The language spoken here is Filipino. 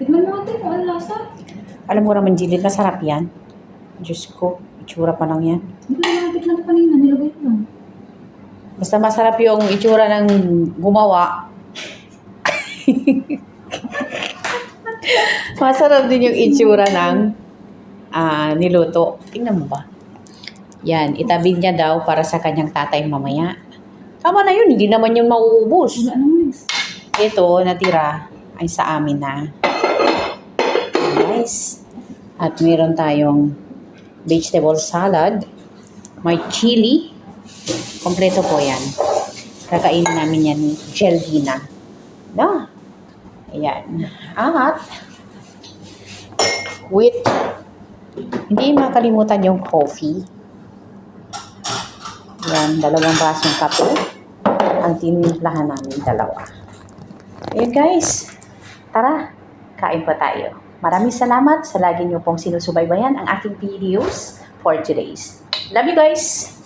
Tignan mo natin kung ano lasa. Alam mo naman, Jilid, masarap yan. Diyos ko, itsura pa lang yan. Hindi ko naman tignan ko kanina, nilagay ko lang. Basta masarap yung itsura ng gumawa. Masarap din yung itsura ng niluto. Tingnan mo ba? Yan, itabi niya daw para sa kanyang tatay mamaya. Tama na yun, hindi naman yun mauubos. Wala naman guys. Ito, natira, ay sa amin na. Nice. At meron tayong vegetable salad. May chili. Kompleto po yan. Kakainin namin yan ni Geldina. No? Ayan. At with, hindi makalimutan yung coffee. Yan, 2 basong kape. Ang tinimplahan namin 2. Ayan guys. Tara, kain pa tayo. Maraming salamat sa lagi niyo pong sinusubaybayan ang aking videos for today's. Love you guys!